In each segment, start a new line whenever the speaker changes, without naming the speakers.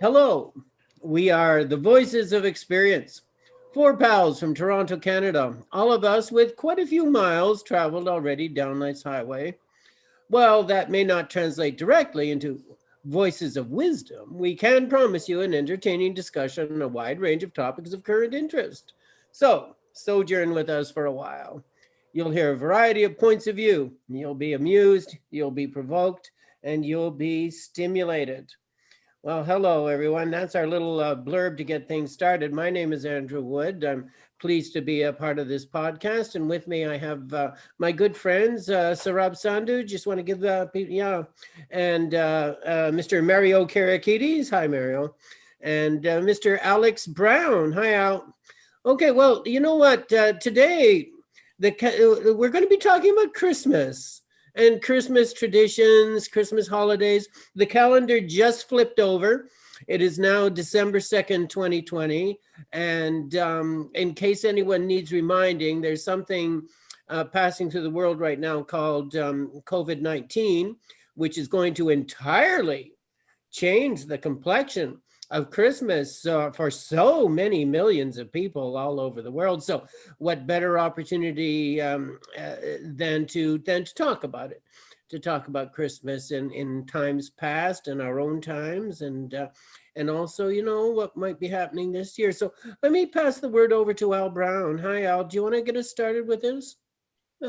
Hello, we are the Voices of Experience. Four pals from Toronto, Canada, all of us with quite a few miles traveled already down life's highway. While that may not translate directly into voices of wisdom, we can promise you an entertaining discussion on a wide range of topics of current interest. So, sojourn with us for a while. You'll hear a variety of points of view. You'll be amused, you'll be provoked, and you'll be stimulated. Well, hello, everyone. That's our little blurb to get things started. My name is Andrew Wood. I'm pleased to be a part of this podcast. And with me, I have my good friends, Sarab Sandhu. Just want to give and Mr. Mario Karakides. Hi, Mario. And Mr. Alex Brown. Hi, Al. Okay, well, you know what? Today, we're going to be talking about Christmas and Christmas traditions, Christmas holidays. The calendar just flipped over. It is now December 2nd, 2020. And in case anyone needs reminding, there's something passing through the world right now called COVID-19, which is going to entirely change the complexion of Christmas for so many millions of people all over the world. So, what better opportunity than to talk about it, to talk about Christmas in times past and our own times, and also, you know, what might be happening this year. So, let me pass the word over to Al Brown. Hi, Al. Do you want to get us started with this?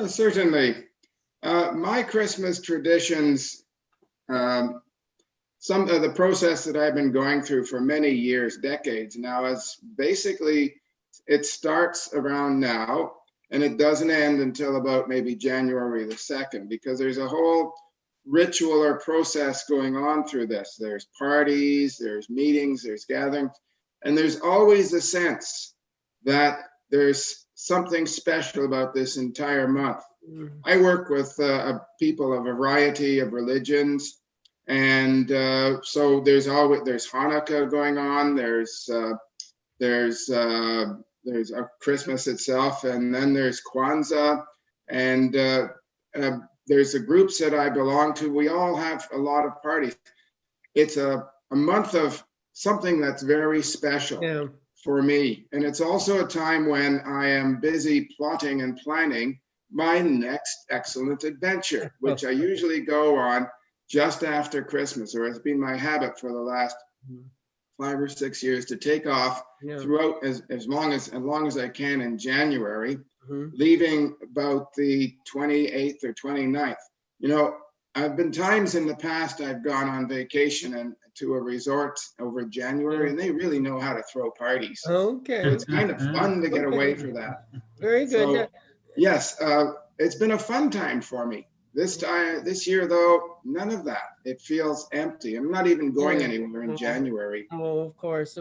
Certainly. My Christmas traditions. Some of the process that I've been going through for many years, decades now, is basically it starts around now and it doesn't end until about maybe January the 2nd, because there's a whole ritual or process going on through this. There's parties, there's meetings, there's gatherings, and there's always a sense that there's something special about this entire month. I work with people of a variety of religions. And so there's Hanukkah going on. There's a Christmas itself, and then there's Kwanzaa, and there's the groups that I belong to. We all have a lot of parties. It's a month of something that's very special for me, and it's also a time when I am busy plotting and planning my next excellent adventure, which I usually go on just after Christmas, or it's been my habit for the last 5 or 6 years to take off throughout as long as I can in January, leaving about the 28th or 29th. You know, I've been times in the past I've gone on vacation and to a resort over January, and they really know how to throw parties.
Okay.
So it's kind of fun to get away for that.
Very good.
So, yes, it's been a fun time for me. This year, though, none of that. It feels empty. I'm not even going anywhere in January.
Oh, of course.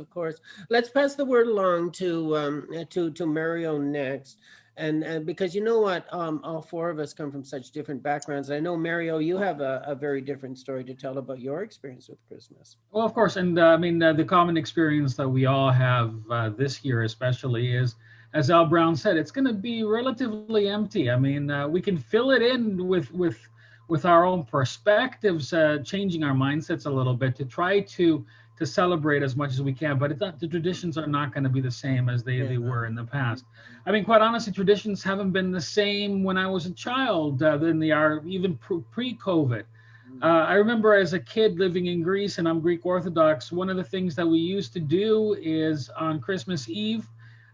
Let's pass the word along to Mario next, and because you know what, all four of us come from such different backgrounds. I know, Mario, you have a very different story to tell about your experience with Christmas.
Well, of course, and I mean the common experience that we all have this year, especially, is, as Al Brown said, it's going to be relatively empty. I mean, we can fill it in with our own perspectives, changing our mindsets a little bit to try to celebrate as much as we can. But the traditions are not going to be the same as they were in the past. I mean, quite honestly, traditions haven't been the same when I was a child than they are even pre-COVID. I remember as a kid living in Greece, and I'm Greek Orthodox, one of the things that we used to do is on Christmas Eve,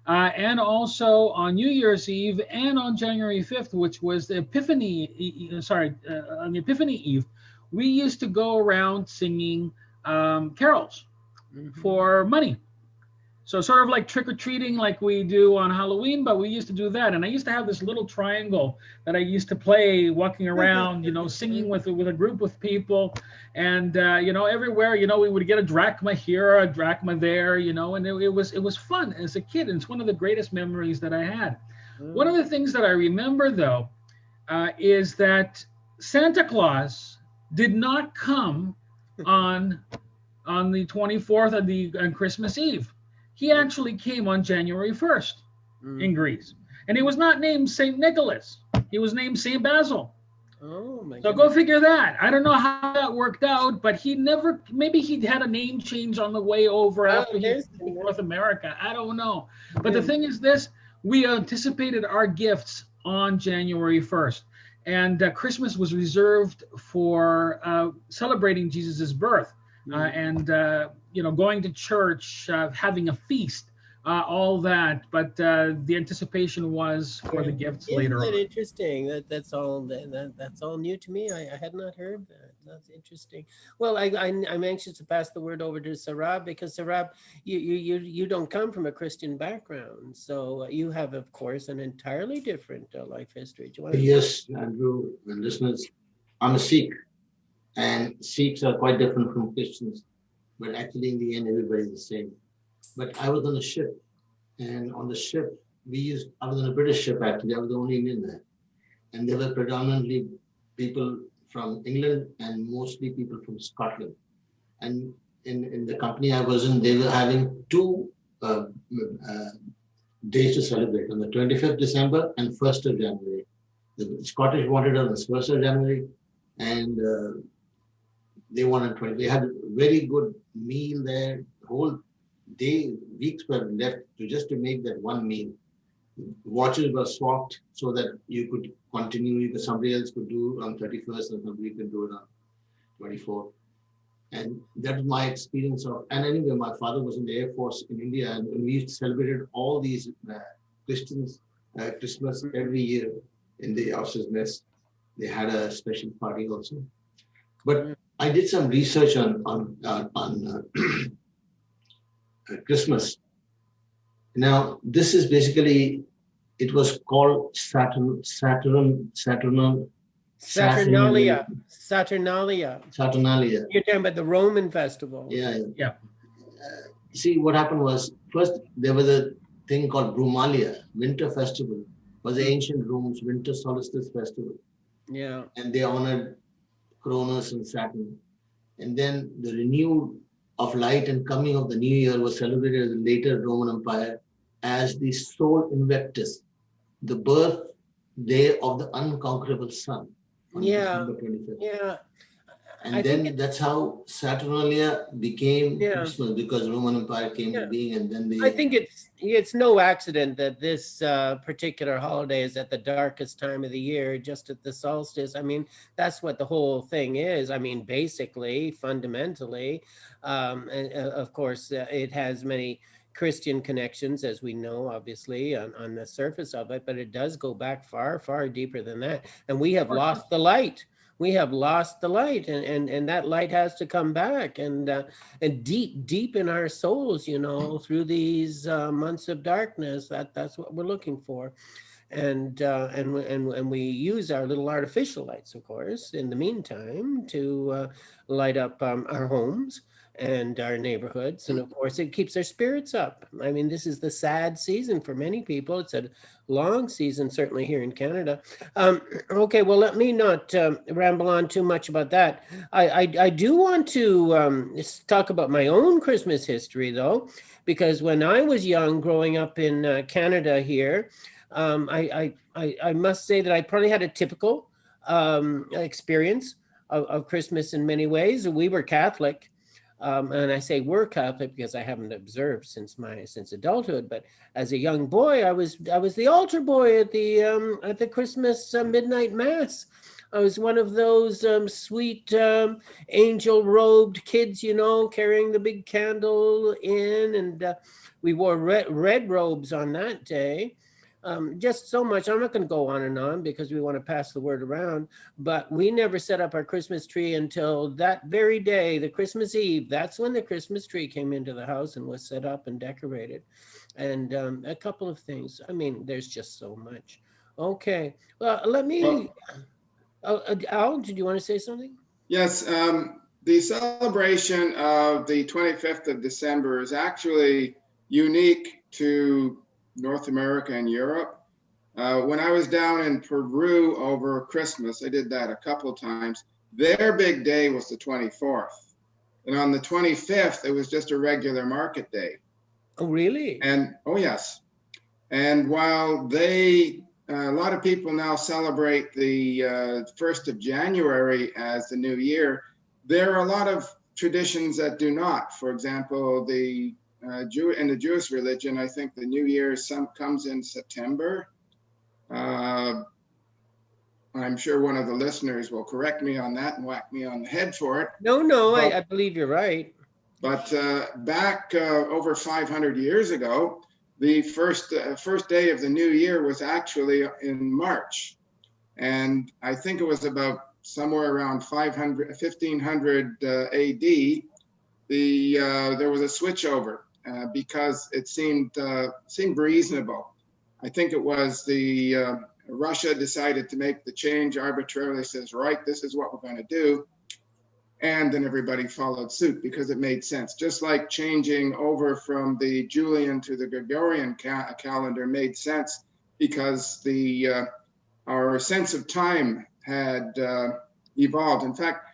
and also on New Year's Eve and on January 5th, which was the on the Epiphany Eve, we used to go around singing carols for money. So sort of like trick-or-treating like we do on Halloween, but we used to do that. And I used to have this little triangle that I used to play walking around, you know, singing with a group of people. And, you know, everywhere, you know, we would get a drachma here, a drachma there, you know, and it was fun as a kid. And it's one of the greatest memories that I had. One of the things that I remember, though, is that Santa Claus did not come on the 24th on Christmas Eve. He actually came on January 1st in Greece. And he was not named St. Nicholas. He was named St. Basil.
Oh my
So
goodness.
go figure that. I don't know how that worked out, but he never, maybe he had a name change on the way over
Oh,
after he
there's
went to North America. I don't know. But the
yeah.
thing is this, we anticipated our gifts on January 1st. And Christmas was reserved for celebrating Jesus's birth and going to church, having a feast, all that. But the anticipation was for the gifts
Isn't
later
that
on.
interesting? That's all new to me. I had not heard that. That's interesting. Well, I'm anxious to pass the word over to Sarab because Sarab, you don't come from a Christian background, so you have, of course, an entirely different life history. Do you want to?
Yes, Andrew and listeners, I'm a Sikh, and Sikhs are quite different from Christians, but actually, in the end, everybody's the same. But I was on a ship, and on the ship, I was on a British ship actually, I was the only Indian there. And there were predominantly people from England and mostly people from Scotland. And in the company I was in, they were having two uh, uh, days to celebrate on the 25th December and 1st of January. The Scottish wanted on the 1st of January, and they wanted 20. They had a very good meal there. The whole day, weeks were left to make that one meal. Watches were swapped so that you could continue. Somebody else could do on 31st, and somebody could do it on 24th. And that was my experience of. And anyway, my father was in the Air Force in India, and we celebrated all these Christians Christmas every year in the officers' mess. They had a special party also. But I did some research on Christmas. Now, this is basically, it was called
Saturnalia. Saturnalia.
Saturnalia.
You're talking about the Roman festival.
Yeah.
Yeah.
See, what happened was, first there was a thing called Brumalia, winter festival, was the ancient Rome's winter solstice festival.
Yeah.
And they honored Cronus and Saturn. And then the renewal of light and coming of the new year was celebrated in the later Roman Empire as the Sol Invictus, the birthday of the unconquerable sun on December 25th.
Yeah.
And then that's how Saturnalia became Christmas, because Roman Empire came to being, and then
I think it's no accident that this particular holiday is at the darkest time of the year, just at the solstice. I mean, that's what the whole thing is. I mean, basically, fundamentally, and of course, it has many Christian connections, as we know, obviously, on the surface of it, but it does go back far, far deeper than that. And we have lost the light. We have lost the light, and that light has to come back, and deep in our souls, through these months of darkness. That's what we're looking for, and we use our little artificial lights, of course, in the meantime, to light up our homes and our neighborhoods, and of course it keeps our spirits up. I mean, this is the sad season for many people. It's a long season, certainly here in Canada. Okay, well, let me not ramble on too much about that. I do want to talk about my own Christmas history, though, because when I was young, growing up in Canada here, I must say that I probably had a typical experience of Christmas in many ways. We were Catholic. And I say we're Catholic because I haven't observed since adulthood. But as a young boy, I was the altar boy at the Christmas midnight mass. I was one of those sweet angel robed kids, carrying the big candle in, and we wore red robes on that day. Just so much. I'm not going to go on and on because we want to pass the word around, but we never set up our Christmas tree until that very day, the Christmas Eve. That's when the Christmas tree came into the house and was set up and decorated. And a couple of things. I mean, there's just so much. Okay. Well, let me... Al, did you want to say something?
Yes. The celebration of the 25th of December is actually unique to North America and Europe. When I was down in Peru over Christmas, I did that a couple of times. Their big day was the 24th. And on the 25th, it was just a regular market day.
Oh, really?
And, oh, yes. And while they a lot of people now celebrate the 1st of January as the new year. There are a lot of traditions that do not. For example, in the Jewish religion, I think the new year comes in September. I'm sure one of the listeners will correct me on that and whack me on the head for it.
No, I believe you're right.
But back over 500 years ago, the first day of the new year was actually in March. And I think it was about somewhere around 1500 AD, there was a switchover because it seemed reasonable. I think it was Russia decided to make the change arbitrarily, says, right, this is what we're going to do. And then everybody followed suit because it made sense. Just like changing over from the Julian to the Gregorian calendar made sense because our sense of time had evolved. In fact,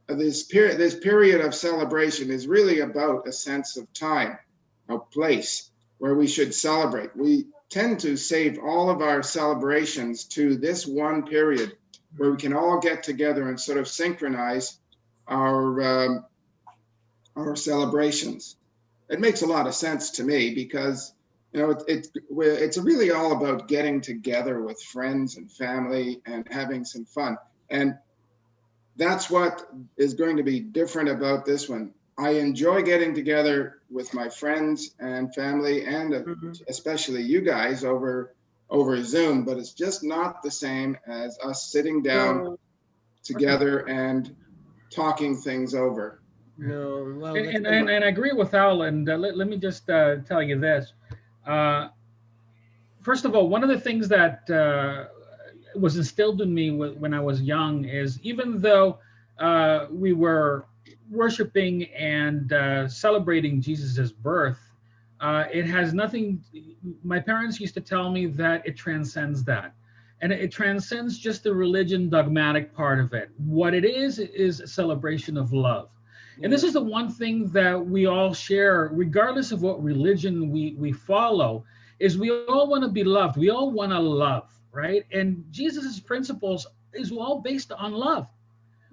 this period of celebration is really about a sense of time, a place where we should celebrate. We tend to save all of our celebrations to this one period where we can all get together and sort of synchronize our celebrations. It makes a lot of sense to me because, you know, it's really all about getting together with friends and family and having some fun. And that's what is going to be different about this one. I enjoy getting together with my friends and family and especially you guys over Zoom, but it's just not the same as us sitting down together and talking things over.
No, well,
and I agree with Al, and let me just tell you this. First of all, one of the things that was instilled in me when I was young is even though we were worshiping and celebrating Jesus's birth, it has nothing. My parents used to tell me that it transcends that. And it transcends just the religion dogmatic part of it. What it is a celebration of love. And this is the one thing that we all share, regardless of what religion we follow, is we all want to be loved. We all want to love, right? And Jesus's principles is all based on love.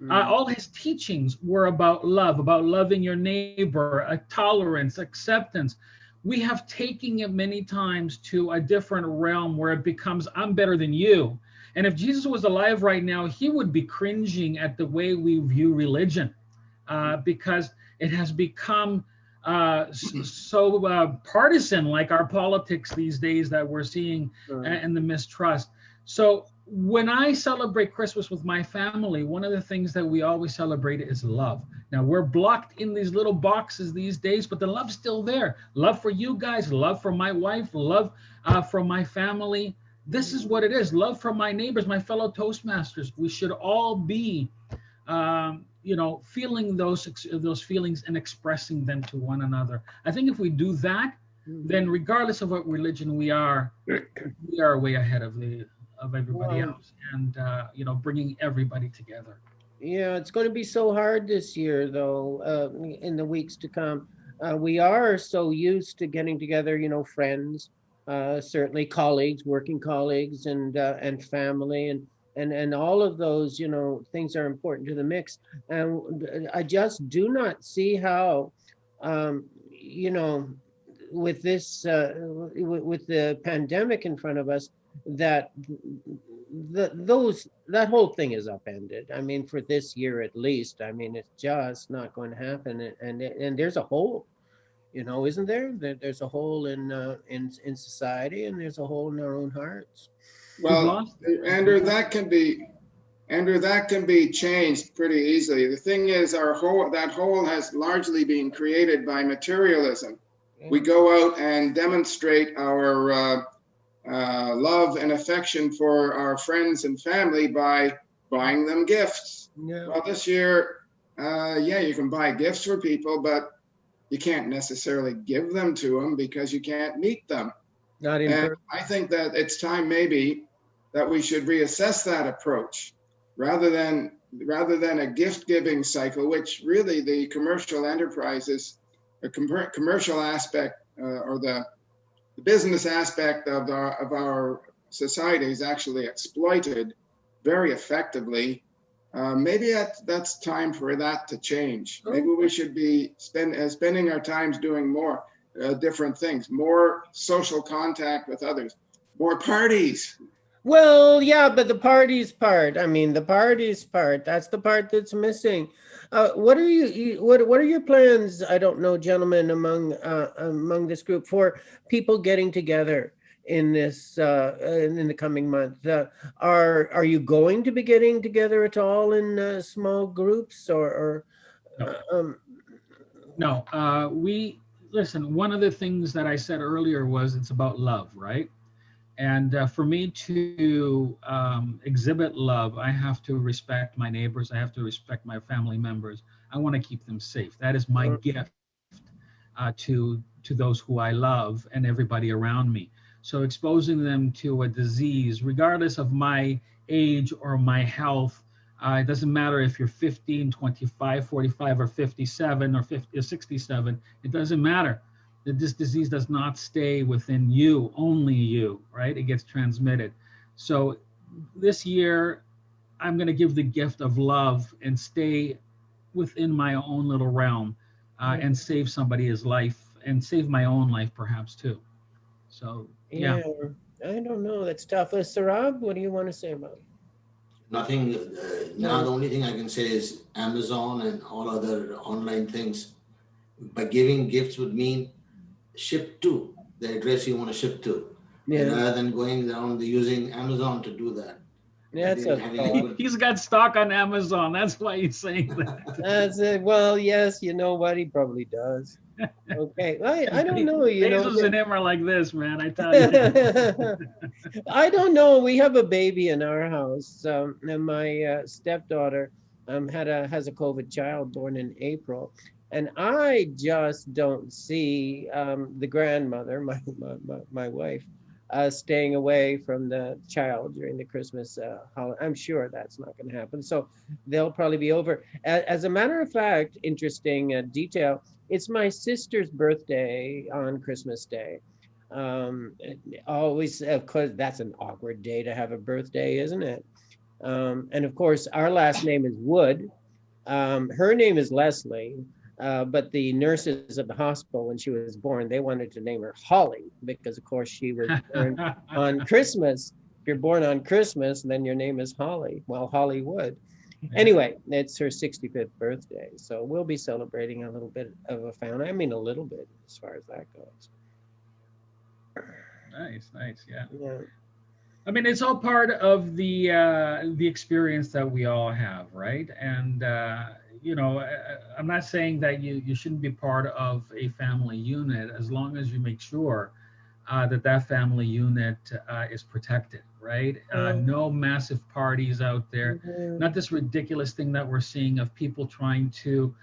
All his teachings were about love, about loving your neighbor, tolerance, acceptance. We have taken it many times to a different realm where it becomes, I'm better than you. And if Jesus was alive right now, he would be cringing at the way we view religion because it has become so partisan, like our politics these days that we're seeing and the mistrust. So when I celebrate Christmas with my family, one of the things that we always celebrate is love. Now, we're blocked in these little boxes these days, but the love's still there. Love for you guys, love for my wife, love for my family. This is what it is. Love for my neighbors, my fellow Toastmasters. We should all be, feeling those feelings and expressing them to one another. I think if we do that, then regardless of what religion we are way ahead of everybody else, and bringing everybody together.
Yeah, it's going to be so hard this year, though, in the weeks to come. We are so used to getting together, friends, certainly colleagues, working colleagues, and family, and all of those, things are important to the mix. And I just do not see how, with this, with the pandemic in front of us, that that whole thing is upended. I mean, for this year at least. I mean, it's just not going to happen. And there's a hole, isn't there? There's a hole in society, and there's a hole in our own hearts.
Well, Andrew, that can be changed pretty easily. The thing is, that hole has largely been created by materialism. We go out and demonstrate our love and affection for our friends and family by buying them gifts. Yeah. Well, this year, you can buy gifts for people, but you can't necessarily give them to them because you can't meet them. And I think that it's time maybe that we should reassess that approach rather than a gift-giving cycle, which really the commercial enterprises, the commercial aspect or the business aspect of our society is actually exploited very effectively. Maybe that's time for that to change. Maybe we should be spending our times doing more different things, more social contact with others, more parties.
Well, yeah, but the parties part. I mean, the parties part. That's the part that's missing. What are what are your plans? I don't know, gentlemen, among this group for people getting together in this in the coming month. Are you going to be getting together at all in small groups or
No.
um,
No, we listen. One of the things that I said earlier was it's about love, right? And for me to exhibit love, I have to respect my neighbors. I have to respect my family members. I want to keep them safe. That is my gift to those who I love and everybody around me. So exposing them to a disease, regardless of my age or my health, it doesn't matter if you're 15, 25, 45, or 57 or 50 or 67. It doesn't matter. That this disease does not stay within you, only you, right? It gets transmitted. So this year, I'm going to give the gift of love and stay within my own little realm and save somebody's life and save my own life perhaps too. So yeah.
yeah, I don't know. That's tough. Sarab, what do you want to say about it?
Nothing. Now the only thing I can say is Amazon and all other online things. By giving gifts would mean ship to the address you want to ship to,
Yeah,
rather than going down using Amazon to do that.
that's
Then
a
having a
thought.
good,
He's got stock on Amazon. That's why he's saying that.
That's it. Well, yes, you know what? He probably does. Okay. I don't know, you know.
Bezos and him are like this, man. I tell you.
I don't know. We have a baby in our house, and my stepdaughter has a COVID child born in April, and I just don't see the grandmother, my wife, staying away from the child during the Christmas holiday. I'm sure that's not going to happen. So they'll probably be over. As a matter of fact, interesting detail. It's my sister's birthday on Christmas Day. Um, Always, of course, that's an awkward day to have a birthday, isn't it? And of course, our last name is Wood. Her name is Leslie, but the nurses of the hospital, when she was born, they wanted to name her Holly because, of course, she was born on Christmas. If you're born on Christmas, then your name is Holly. Well, Hollywood. Anyway, it's her 65th birthday, so we'll be celebrating a little bit of a family. I mean, a little bit as far as that goes.
Nice, yeah.
Yeah.
I mean, it's all part of the experience that we all have, right? And you know, I'm not saying that you shouldn't be part of a family unit as long as you make sure that family unit is protected, right? No massive parties out there. Not this ridiculous thing that we're seeing of people trying to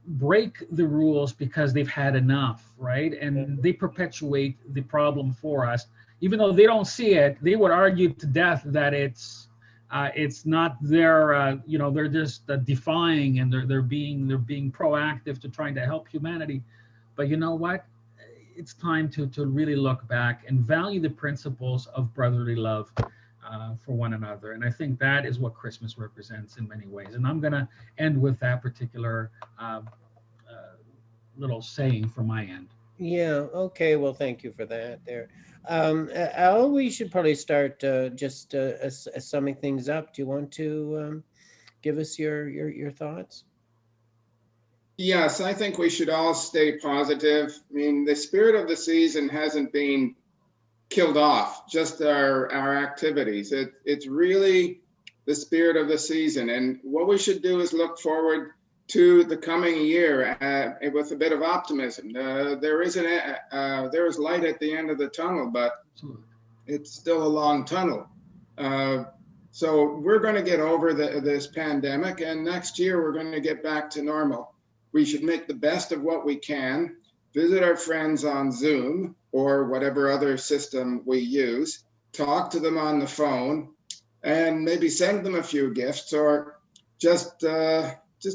break the rules because they've had enough, right? And they perpetuate the problem for us. Even though they don't see it, they would argue to death that it's not their, you know, they're just defying and they're being proactive to trying to help humanity. But you know what? It's time to really look back and value the principles of brotherly love for one another. And I think that is what Christmas represents in many ways. And I'm going to end with that particular little saying from my end.
Yeah. Okay. Well, thank you for that. There, Al, we should probably start just summing things up. Do you want to give us your thoughts?
Yes, I think we should all stay positive. I mean, the spirit of the season hasn't been killed off, just our activities. It's really the spirit of the season. And what we should do is look forward to the coming year with a bit of optimism. There is light at the end of the tunnel, but it's still a long tunnel. So we're going to get over this pandemic, and next year we're going to get back to normal. We should make the best of what we can, visit our friends on Zoom or whatever other system we use, talk to them on the phone, and maybe send them a few gifts, or just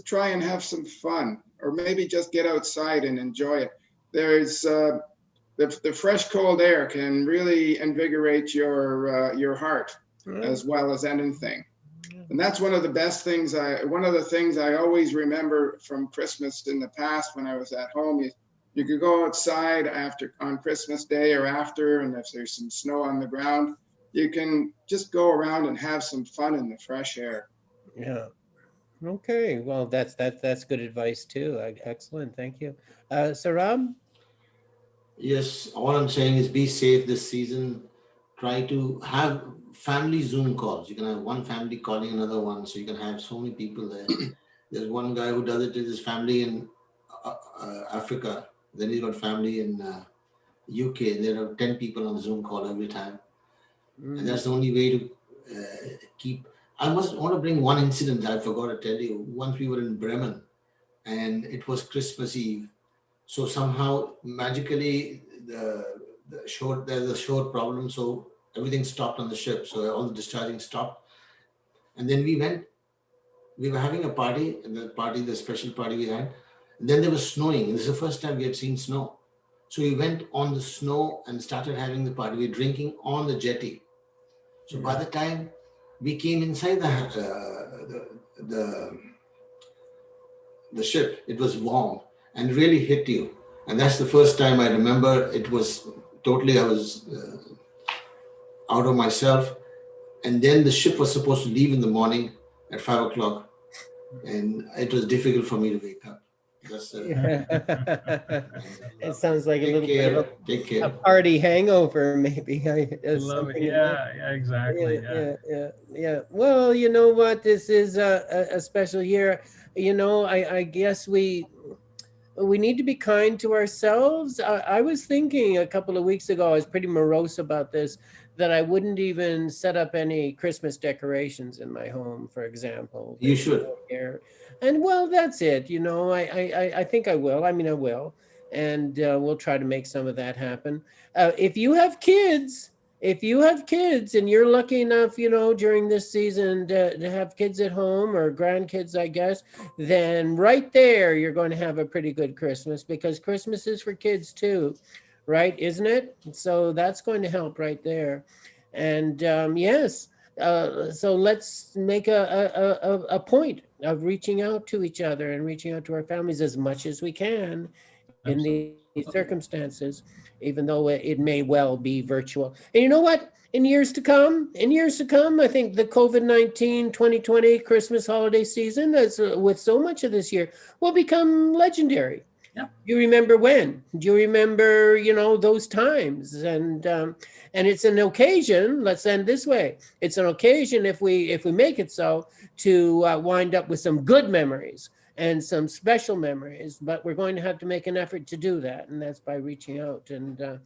try and have some fun, or maybe just get outside and enjoy it. There's the fresh cold air can really invigorate your heart as well as anything. And that's one of the best things one of the things I always remember from Christmas in the past when I was at home. You could go outside on Christmas Day or after, and if there's some snow on the ground, you can just go around and have some fun in the fresh air.
Yeah. Okay. Well, that's good advice too. Excellent. Thank you. Saram?
Yes, all I'm saying is be safe this season. Try to have family Zoom calls. You can have one family calling another one, so you can have so many people there. There's one guy who does it with his family in Africa. Then he's got family in UK. There are 10 people on the Zoom call every time. And that's the only way to keep. I want to bring one incident I forgot to tell you. Once we were in Bremen, and it was Christmas Eve. So somehow magically there's a short problem, so everything stopped on the ship. So all the discharging stopped, and then we were having a party, and the special party we had. And then there was snowing. This is the first time we had seen snow. So we went on the snow and started having the party. We were drinking on the jetty. So by the time we came inside the ship, it was warm and really hit you. And that's the first time I remember it was totally, I was out of myself. And then the ship was supposed to leave in the morning at 5 o'clock. And it was difficult for me to wake up. That's,
It sounds like a little bit of a party hangover, maybe.
Love it. Yeah, exactly.
Yeah. Well, you know what? This is a special year. You know, I guess we need to be kind to ourselves. I was thinking a couple of weeks ago, I was pretty morose about this, that I wouldn't even set up any Christmas decorations in my home, for example.
You should.
And well, that's it. You know, I think I will. I mean, I will. And we'll try to make some of that happen. If you have kids and you're lucky enough, you know, during this season to have kids at home or grandkids, I guess, then right there, you're going to have a pretty good Christmas, because Christmas is for kids too, right? Isn't it? So that's going to help right there. And yes, so let's make a point of reaching out to each other and reaching out to our families as much as we can in these circumstances, even though it may well be virtual. And you know what? In years to come, I think the COVID-19 2020 Christmas holiday season, as with so much of this year, will become legendary.
Yeah.
You remember when? Do you remember, you know, those times? And it's an occasion. Let's end this way. It's an occasion, if we make it so, to wind up with some good memories and some special memories. But we're going to have to make an effort to do that, and that's by reaching out and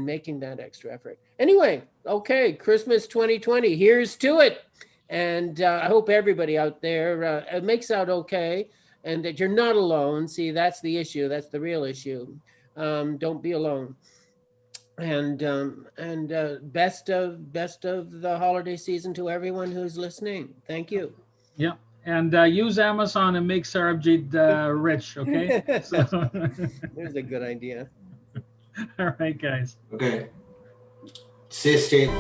making that extra effort. Anyway, okay, Christmas 2020. Here's to it. And I hope everybody out there makes out okay, and that you're not alone. See, that's the issue. That's the real issue. Don't be alone. And best of the holiday season to everyone who's listening. Thank you.
Yeah. And use Amazon and make Sarabjit rich, okay? So.
There's a good idea.
All right, guys.
Okay. Stay safe.